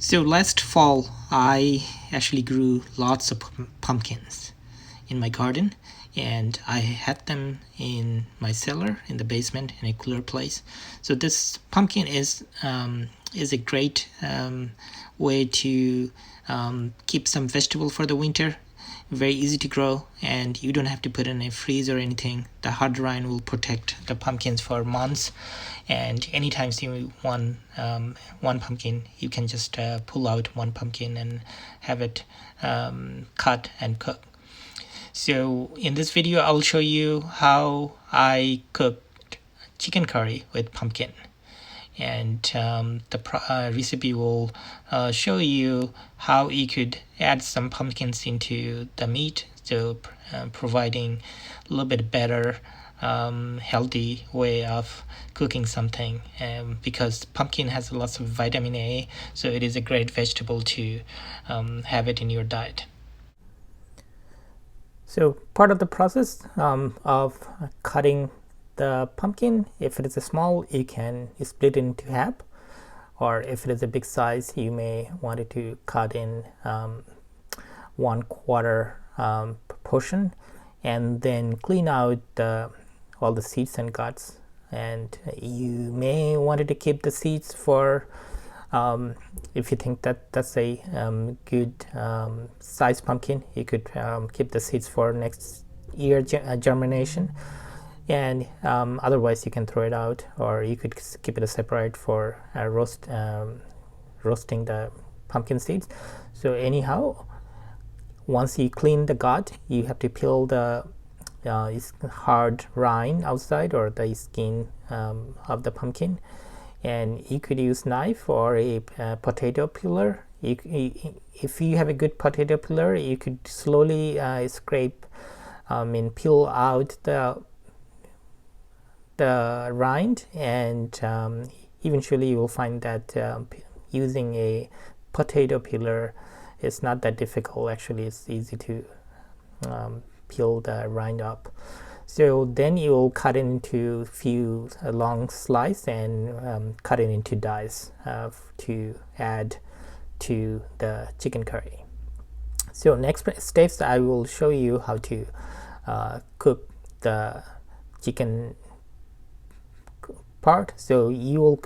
So last fall, I actually grew lots of pumpkins in my garden, and I had them in my cellar in the basement in a cooler place. So this pumpkin is a great way to keep some vegetable for the winter. Very easy to grow, and you don't have to put in a freeze or anything. The hard rind will protect the pumpkins for months, and anytime you want one pumpkin, you can just pull out one pumpkin and have it cut and cook. So in this video, I'll show you how I cooked chicken curry with pumpkin, and the recipe will show you how you could add some pumpkins into the meat, so providing a little bit better healthy way of cooking something, because pumpkin has lots of vitamin A, so it is a great vegetable to have it in your diet. So part of the process of cutting the pumpkin, if it is a small, you can split it into half, or if it is a big size, you may want it to cut in 1/4 portion, and then clean out all the seeds and guts. And you may want to keep the seeds for if you think that that's a good size pumpkin, you could keep the seeds for next year germination, and otherwise you can throw it out, or you could keep it separate for roasting the pumpkin seeds. So anyhow, once you clean the gut, you have to peel the hard rind outside, or the skin of the pumpkin, and you could use knife or a potato peeler. If you have a good potato peeler, you could slowly scrape and peel out the rind, and eventually you will find that using a potato peeler is not that difficult. Actually, it's easy to peel the rind up. So then you will cut it into few long slices and cut it into dice to add to the chicken curry. So next steps, I will show you how to cook the chicken part. So you will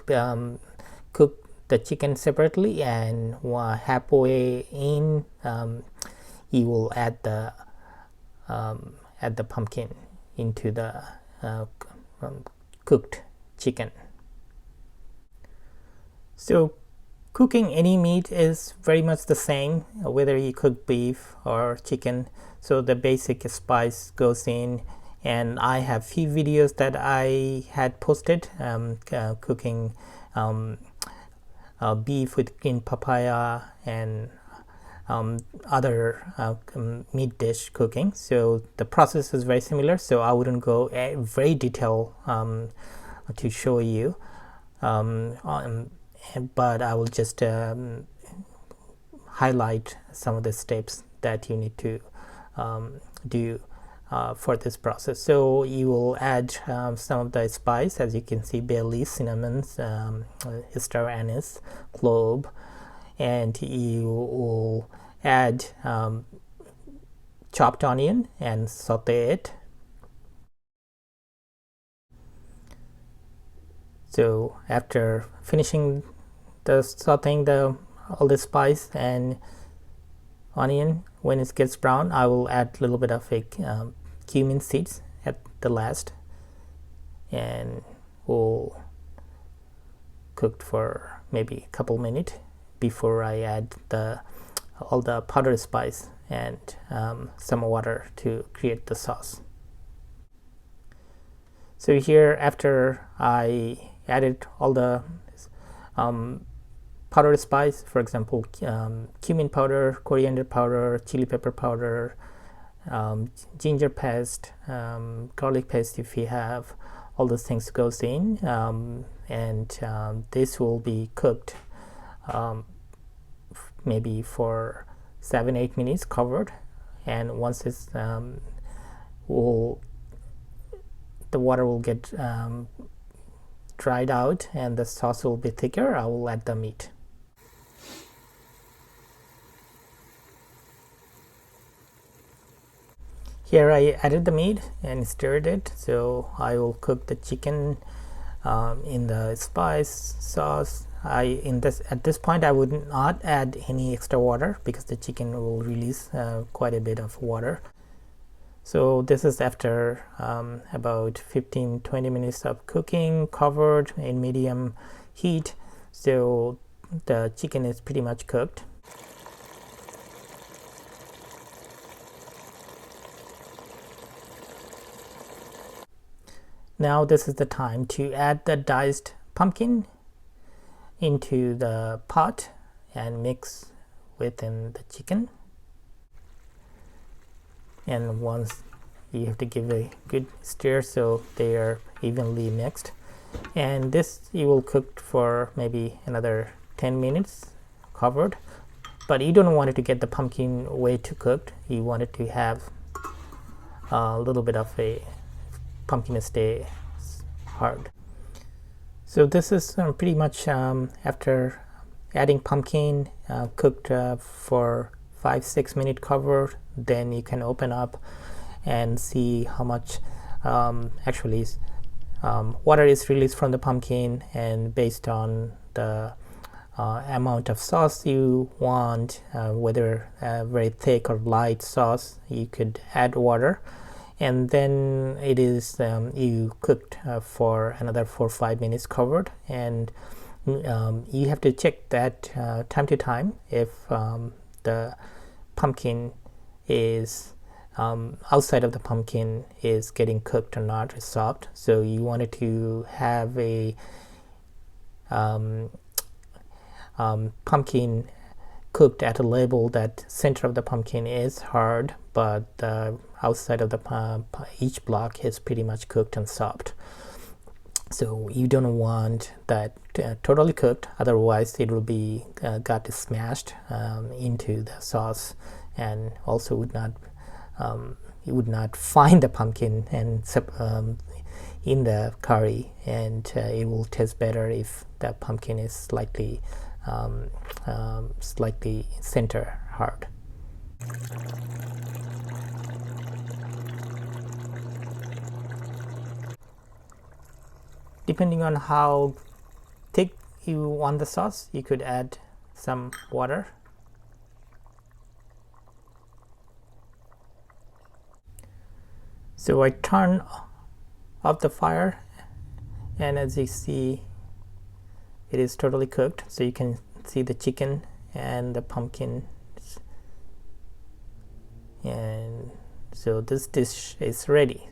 cook the chicken separately, and halfway in you will add the pumpkin into the cooked chicken. So cooking any meat is very much the same, whether you cook beef or chicken. So the basic spice goes in, and I have few videos that I had posted cooking beef with green papaya and other meat dish cooking. So the process is very similar, so I wouldn't go very detailed to show you, but I will just highlight some of the steps that you need to do for this process. So you will add some of the spice, as you can see: bay leaf, cinnamon, star anise, clove, and you will add chopped onion and saute it. So after finishing the sauteing all the spice and onion, when it gets brown, I will add a little bit of cumin seeds at the last, and we'll cook for maybe a couple minutes before I add all the powdered spice and some water to create the sauce. So here, after I added all the powdered spice, for example, cumin powder, coriander powder, chili pepper powder, ginger paste, garlic paste if you have, all those things goes in, and this will be cooked maybe for 7-8 minutes covered, and once it's the water will get dried out and the sauce will be thicker, I will add the meat. Here I added the meat and stirred it, so I will cook the chicken in the spice sauce. At this point I would not add any extra water because the chicken will release quite a bit of water. So this is after about 15-20 minutes of cooking, covered in medium heat. So the chicken is pretty much cooked. Now this is the time to add the diced pumpkin into the pot and mix within the chicken. And once you have to give a good stir so they are evenly mixed. And this you will cook for maybe another 10 minutes covered, but you don't want it to get the pumpkin way too cooked. You want it to have a little bit of a pumpkin stay hard. So this is pretty much after adding pumpkin, cooked for 5-6 minutes covered. Then you can open up and see how much actually water is released from the pumpkin, and based on the amount of sauce you want, whether very thick or light sauce, you could add water. And then it is you cooked for another 4-5 minutes covered, and you have to check that time to time if the pumpkin is outside of the pumpkin is getting cooked or not, or soft. So you wanted to have a pumpkin cooked at a level that center of the pumpkin is hard, but the outside of the each block is pretty much cooked and soft. So you don't want that totally cooked, otherwise it will be got smashed into the sauce, and also would not you would not find the pumpkin and in the curry, and it will taste better if the pumpkin is slightly center hard. Depending on how thick you want the sauce, you could add some water. So I turn off the fire, and as you see, it is totally cooked. So you can see the chicken and the pumpkin, and so this dish is ready.